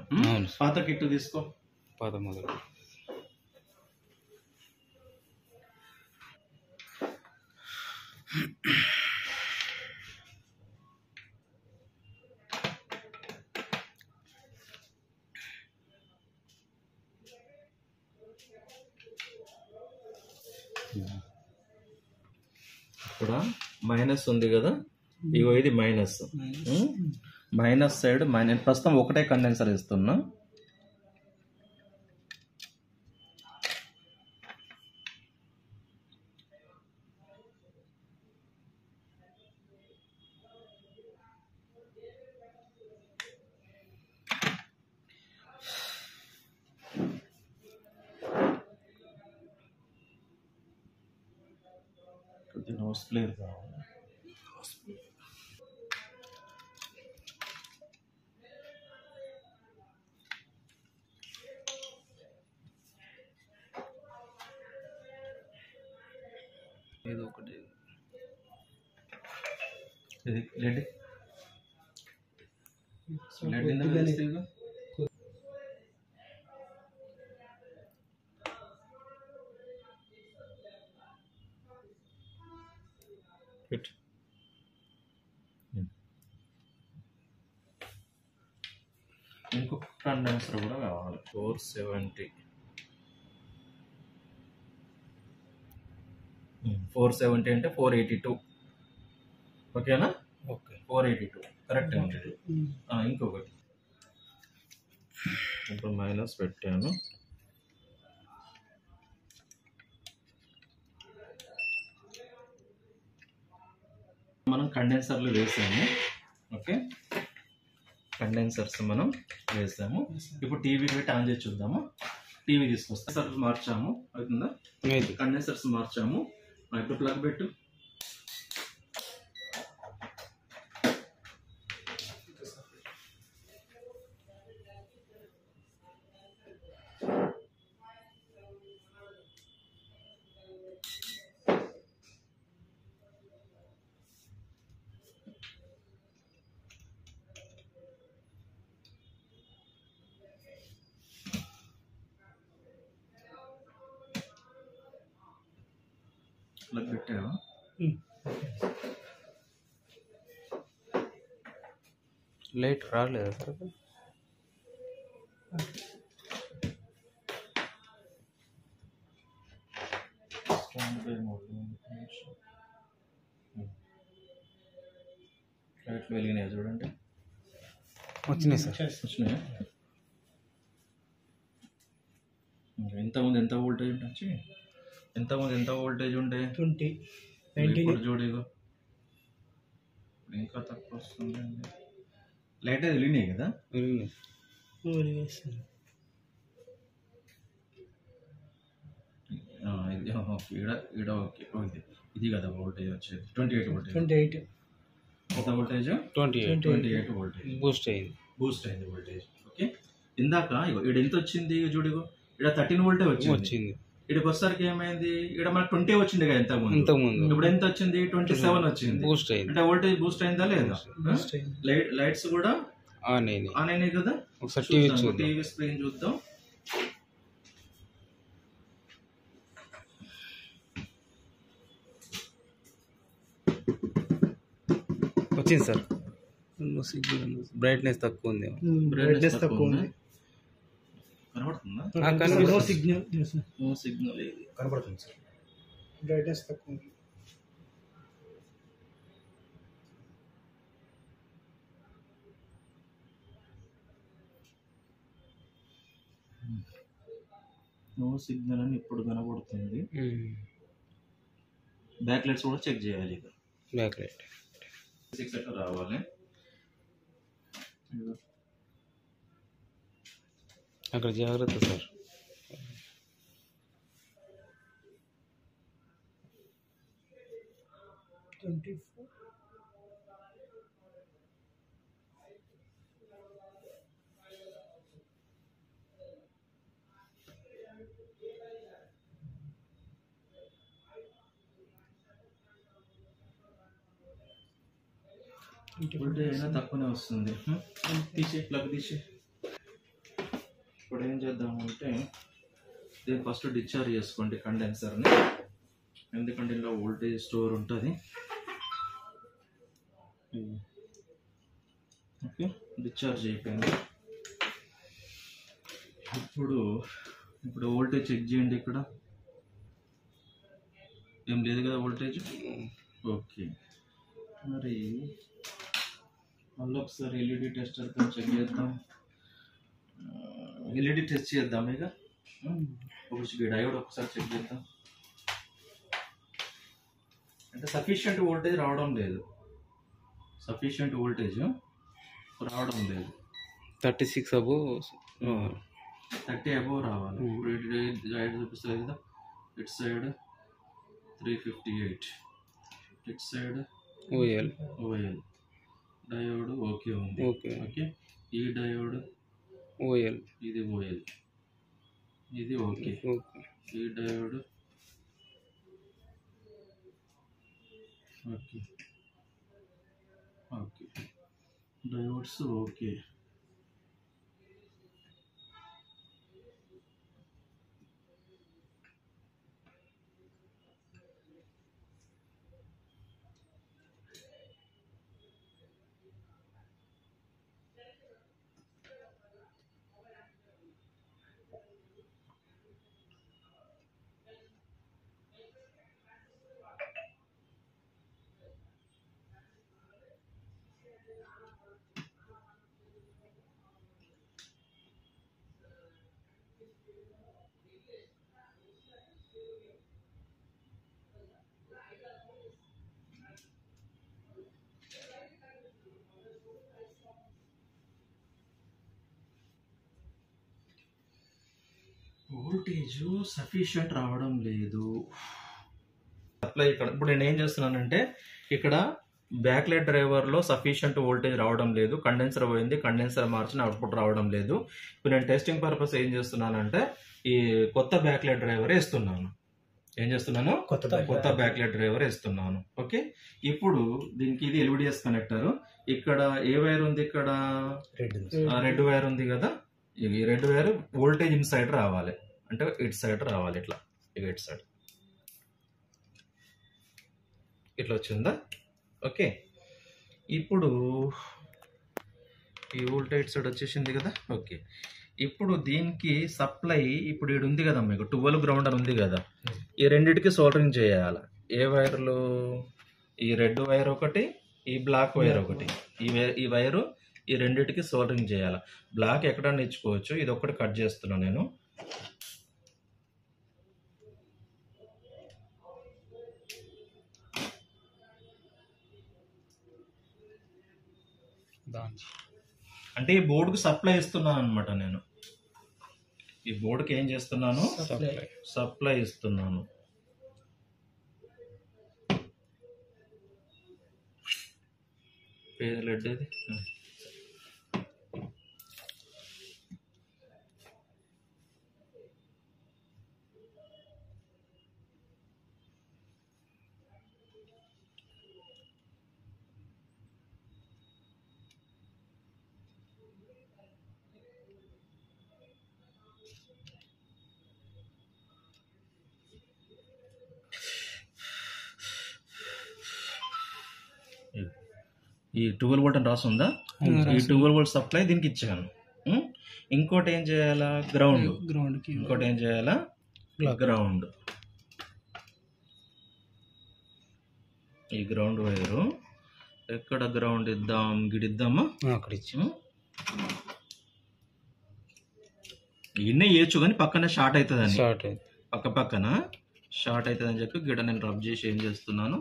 S1: పాత కిట్ తీసుకో.
S2: పాత మొదలు
S1: ఇక్కడ మైనస్ ఉంది కదా. ఇగో ఇది మైనస్. Minus side minus. ప్రస్తుతం ఒకటే కండెన్సర్ ఇస్తున్నా. నోస్ ప్లేయర్ కావాలి.
S2: ఏదో ఒకటి
S1: ఇది లెడ్ ఫిట్. ఇంకొక కండెన్సర్ కూడా కావాలి. 470. 470 అంటే 482. ఓకేనా?
S2: ఓకే
S1: 482 కరెక్ట్గా ఉంటుంది. ఇంకొకటి ఇప్పుడు మైనస్ పెట్టాను. మనం కండెన్సర్లు వేసాము. ఓకే, కండెన్సర్స్ మనం వేసాము. ఇప్పుడు టీవీ పెట్టి ఆన్ చేసి చూద్దాము. టీవీ తీసుకొస్తాం. సార్ మార్చాము, అవుతుందా? కండెన్సర్స్ మార్చాము. ఇప్పుడు ప్లగ్ పెట్టు. ప్లగ్ పెట్టావా?
S2: లైట్ రాలేదా సార్?
S1: లైట్లు వెలిగినాయి చూడండి.
S2: వచ్చినాయి సార్.
S1: వచ్చినాయా? ఇంతకుముందు ఎంత వోల్టేజ్ ఉండొచ్చు? ఇంతకుముందు ఎంత వోల్టేజ్ ఉండే?
S3: 20.
S1: ఇప్పుడు చూడు, ఇగో ఇంకా తక్కువ వస్తుంది. లైట్ అది వెలిగినాయి కదా? ఇది ఈడ ఓకే. ఇది కదా వోల్టేజ్ వచ్చేది 28 వోల్టేజ్.
S3: 28.
S1: ఎంత వోల్టేజ్? 28 వోల్టేజ్.
S2: బూస్ట్ అయింది
S1: వోల్టేజ్. ఓకే, ఇందాక ఇగో ఈడ ఎంత వచ్చింది చూడు, ఇగో ఈడ 13 వోల్టేజ్ వచ్చింది. ఇక్కడికి వచ్చేసరికి ఏమైంది? ఇక్కడ మనకు 20 వచ్చింది కదా ఇంతకుముందు. ఇప్పుడు ఎంత వచ్చింది? 27 వచ్చింది.
S2: బూస్ట్ అయింది.
S1: అంటే వోల్టేజ్ బూస్ట్ అయిందా లేదా? లైట్స్ కూడా ఆన్ అయినాయి కదా?
S2: ఒకసారి
S1: టీవీ స్క్రీన్ చూద్దాం.
S2: వచ్చింది సార్. బ్రైట్నెస్ తక్కువ ఉంది.
S1: కనబడుతుందా?
S3: నో
S1: సిగ్నల్ కనబడుతుంది సార్.
S3: బ్రైట్నెస్ తక్కువ ఉంది.
S1: నో సిగ్నల్ అని ఇప్పుడు కనబడుతుంది. బ్యాక్ లైట్స్ కూడా చెక్ చేయాలి. ఇక
S2: బ్యాక్ లైట్
S1: 6 అట్లా రావాలి.
S2: అక్కడ జాగ్రత్త సార్.
S1: వోల్టేజ్ అయినా తక్కువనే వస్తుంది. తీసే ప్లగ్ తీసే. ఇప్పుడు ఏం చేద్దామంటే దీన్ని ఫస్ట్ డిశ్చార్జ్ చేసుకోండి కండెన్సర్ని, ఎందుకంటే ఇలా వోల్టేజ్ స్టోర్ ఉంటుంది. ఓకే, డిశ్చార్జ్ అయిపోయింది. ఇప్పుడు వోల్టేజ్ చెక్ చేయండి. ఇక్కడ ఏం లేదు కదా వోల్టేజ్. ఓకే, మరి మళ్ళీ ఒకసారి ఎల్ఈడి టెస్టర్తో చెక్ చేద్దాం. ఎల్ఈడి టెస్ట్ చేద్దాం. ఇక ఒకసారి డయోడ్ ఒకసారి చెక్ చేద్దాం. అంటే సఫిషియంట్ వోల్టేజ్ రావడం లేదు.
S2: 36 అబో
S1: 30 అబోవ్ రావాలి. ఇప్పుడు డయోడ్ చూపిస్తుంది కదా, ఇటు సైడ్ 358, ఇటు సైడ్
S2: ఓఎల్
S1: డయోడ్ ఓకే ఉంది. ఓకే, ఈ డయోడ్
S2: ఓఎల్,
S1: ఇది ఓఎల్, ఇది ఓకే. ఈ diode okay. Diodes okay. Voltage sufficient రావడం లేదు. సప్లై ఇక్కడ ఇప్పుడు నేను ఏం చేస్తున్నానంటే ఇక్కడ బ్యాక్లైట్ డ్రైవర్లో సఫిషియంట్ వోల్టేజ్ రావడం లేదు, కండెన్సర్ పోయింది, కండెన్సర్ మార్చిన అవుట్పుట్ రావడం లేదు. ఇప్పుడు నేను టెస్టింగ్ పర్పస్ ఏం చేస్తున్నానంటే ఈ కొత్త బ్యాక్లైట్ డ్రైవర్ వేస్తున్నాను. ఏం చేస్తున్నాను? కొత్త బ్యాక్లైట్ డ్రైవర్ వేస్తున్నాను. ఓకే, ఇప్పుడు దీనికి ఇది ఎల్విడిఎస్ కనెక్టర్. ఇక్కడ ఏ వైర్ ఉంది? ఇక్కడ రెడ్ వైర్ ఉంది కదా. ఈ red wire voltage in side రావాలి, అంటే ఇటు సైడ్ రావాలి, ఇట్లా ఇటు సైడ్ ఇట్లా వచ్చిందా? ఓకే, ఇప్పుడు ఈ వోల్టేజ్ సైడ్ వచ్చేసింది కదా. ఓకే, ఇప్పుడు దీనికి సప్లై ఇప్పుడు ఇది ఉంది కదా మీకు 12 గ్రౌండ్ అని ఉంది కదా, ఈ రెండిటికి సోల్డరింగ్ చేయాలి. ఏ వైర్లు? ఈ రెడ్ వైర్ ఒకటి, ఈ బ్లాక్ వైర్ ఒకటి. ఈ వైరు ఈ రెండిటికి సోల్డరింగ్ చేయాలి. బ్లాక్ ఎక్కడన్నా ఇచ్చుకోవచ్చు, ఇది ఒకటి కట్ చేస్తున్నాను నేను. అంటే ఈ బోర్డుకు సప్లై ఇస్తున్నాను అనమాట. నేను ఈ బోర్డుకి ఏం చేస్తున్నాను? సప్లై ఇస్తున్నాను. లెడ్ ఇది ఈ 12 వోల్ట్ అని రాస్తుందా? ఈ 12 వోల్ట్ సప్లై దీనికి ఇచ్చాను. ఇంకోటి ఏం చేయాలా? గ్రౌండ్. ఇంకోటి ఏం చేయాలా? గ్రౌండ్. ఈ గ్రౌండ్ వైరు ఎక్కడ గ్రౌండ్ ఇద్దాం? గిడిద్దామా?
S2: అక్కడ ఇచ్చాము.
S1: ఇన్నే వేయచ్చు కానీ పక్కనే షార్ట్ అవుతుందని, పక్కన షార్ట్ అవుతుందని చెప్పి గిడ నేను రబ్ చేసి ఏం చేస్తున్నాను?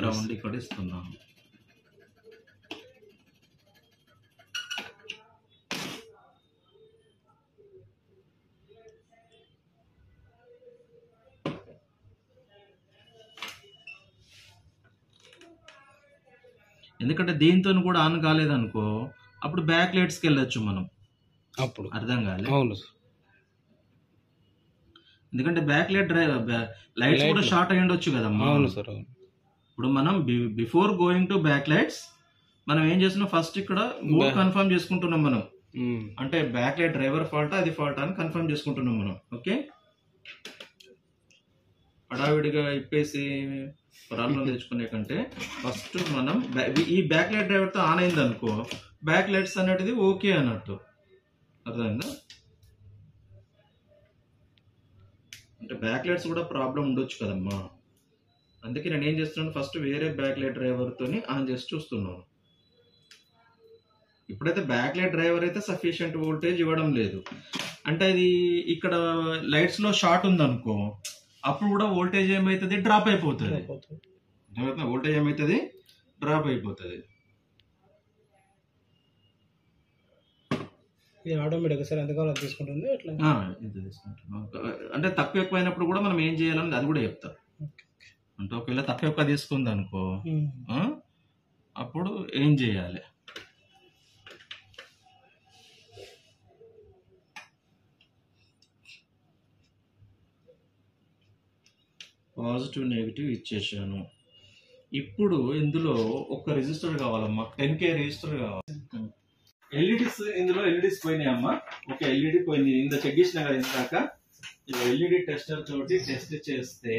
S1: గ్రౌండ్ ఇక్కడ ఇస్తున్నాను. ఎందుకంటే దీంతో కూడా ఆన్ కాలేదనుకో అప్పుడు బ్యాక్ లైట్స్కి వెళ్ళొచ్చు మనం.
S2: అప్పుడు
S1: అర్థం కాలేదు.
S2: అవును,
S1: ఎందుకంటే బ్యాక్ లైట్ లైట్స్ కూడా షార్ట్ అయ్యి ఉండొచ్చు కదమ్మా.
S2: అవును సార్, అవును.
S1: ఇప్పుడు మనం before going to back lights మనం ఏం చేస్తున్నాం? ఫస్ట్ ఇక్కడ బోర్డ్ కన్ఫర్మ్ చేసుకుంటున్నాం మనం. అంటే బ్యాక్ లైట్ డ్రైవర్ ఫాల్టా అది ఫాల్టా అని కన్ఫర్మ్ చేసుకుంటున్నాం మనం. ఓకే, హడావిడిగా ఇప్పేసి ప్రాబ్లం తెచ్చుకునే కంటే ఫస్ట్ మనం ఈ బ్యాక్ లైట్ డ్రైవర్తో ఆన్ అయింది అనుకో బ్యాక్ లైట్స్ అనేది ఓకే అన్నట్టు. అర్థమైందా? అంటే బ్యాక్ లైట్స్ కూడా ప్రాబ్లం ఉండొచ్చు కదమ్మా. అందుకే నేను ఏం చేస్తున్నాను? ఫస్ట్ వేరే బ్యాక్ లైట్ డ్రైవర్తో ఆన్ చేసి చూస్తున్నాను. ఇప్పుడైతే బ్యాక్ లైట్ డ్రైవర్ అయితే సఫిషియంట్ వోల్టేజ్ ఇవ్వడం లేదు. అంటే అది ఇక్కడ లైట్స్ లో షార్ట్ ఉందనుకో అప్పుడు కూడా వోల్టేజ్ ఏమవుతుంది? డ్రాప్ అయిపోతుంది. వోల్టేజ్ ఏమవుతుంది? డ్రాప్ అయిపోతుంది.
S3: ఆటోమేటిక్ సార్ ఎంత కాలం తీసుకుంటుంది అట్లా
S1: ఇంత తీసుకుంటాం. అంటే తక్కువ ఎక్కువ అయినప్పుడు కూడా మనం ఏం చేయాలని అది కూడా చెప్తాం. అంటే ఒకవేళ తక్కువ ఎక్కువ తీసుకుంది అనుకో అప్పుడు ఏం చేయాలి? పాజిటివ్ నెగిటివ్ ఇచ్చేసాను. ఇప్పుడు ఇందులో ఒక రిజిస్టర్ కావాలమ్మా, 10K రిజిస్టర్ కావాలి. ఎల్ఈడీస్ ఇందులో ఎల్ఈడీస్ పోయినాయి అమ్మా. ఒక ఎల్ఈడి పోయింది. ఇంత చెక్ చేసిన కదా ఇందాక. ఎల్ఈడి టెస్టర్ తోటి టెస్ట్ చేస్తే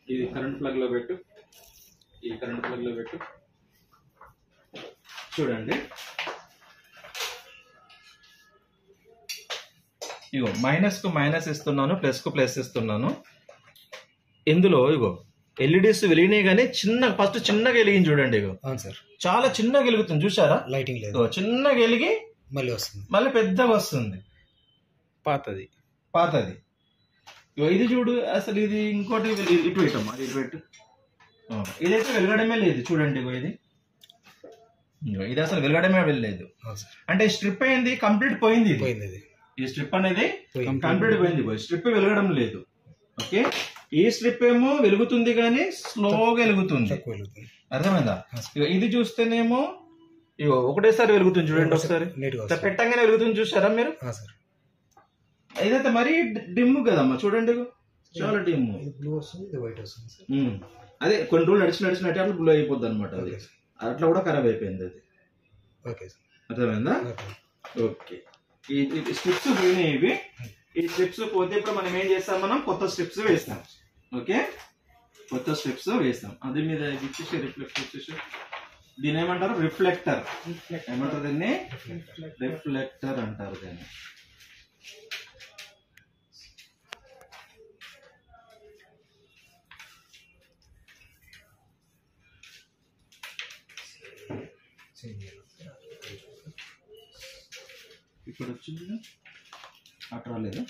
S1: ఇది కరెంట్ ప్లగ్ లో పెట్టు, ఈ కరెంట్ ప్లగ్ లో పెట్టు. చూడండి, ఇగో మైనస్ కు మైనస్ ఇస్తున్నాను, ప్లస్ కు ప్లస్ ఇస్తున్నాను. ఇందులో ఇగో ఎల్ఈడీస్ వెలిగినాయి కానీ ఫస్ట్ చిన్నగా వెలిగింది చూడండి. ఇగో
S2: సార్
S1: చాలా చిన్నగా వెలుగుతుంది, చూసారా?
S2: లైటింగ్ లేదు.
S1: చిన్నగా వెలిగి
S2: మళ్ళీ వస్తుంది,
S1: మళ్ళీ పెద్దగా వస్తుంది.
S2: పాతది.
S1: ఇగో ఇది చూడు, అసలు ఇది ఇంకోటి ఇటు పెట్టమ్మా, ఇటు పెట్టు. ఇదైతే వెలగడమే లేదు చూడండి. ఇగో ఇది ఇది అసలు వెలగడమే వెళ్ళలేదు. అంటే స్ట్రిప్ అయింది, కంప్లీట్ పోయింది.
S3: పోయింది ఇది.
S1: ఈ స్ట్రిప్ అనేది కంప్లీట్ పోయింది, స్ట్రిప్ వెలగడం లేదు. ఓకే, ఈ స్ట్రిప్ ఏమో వెలుగుతుంది కానీ స్లోగా వెలుగుతుంది. అర్థమైందా? ఇది చూస్తేనేమో ఇగో ఒకటేసారి వెలుగుతుంది. చూడండి ఒకసారి, పెట్టంగానే వెలుగుతుంది. చూసారా మీరు? ఇదైతే మరీ డిమ్ కదమ్మా, చూడండి చాలా డిమ్.
S3: బ్లూ వస్తుంది, ఇది వైట్ వస్తుంది.
S1: అదే కొన్ని రోజులు నడిచినట్టు అట్లా బ్లూ అయిపోద్ది అనమాట. అది అట్లా కూడా ఖరాబ్ అయిపోయింది అది.
S3: ఓకే సార్,
S1: అర్థమైందా? ఓకే, ఈ స్ట్రిప్స్ పోయినాయి ఇవి. ఈ స్ట్రిప్స్ పోతే ఇప్పుడు మనం ఏం చేస్తాం, మనం కొత్త స్ట్రిప్స్ వేస్తాం. ఓకే, కొత్త స్ట్రిప్స్ వేస్తాం. అది మీద ఇచ్చేసి రిఫ్లెక్ట్ వచ్చేసి దీని ఏమంటారు, రిఫ్లెక్టర్. ఏమంటారు దీన్ని? రిఫ్లెక్టర్ అంటారు దీన్ని. ఇప్పుడు వచ్చింది అటు రాలేదు.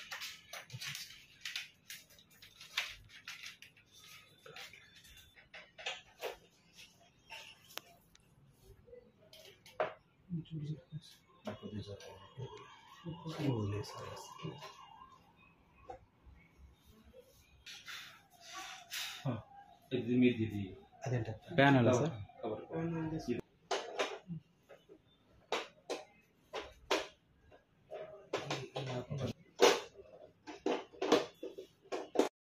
S1: ఇది మీది,
S2: ప్యానల్ సార్.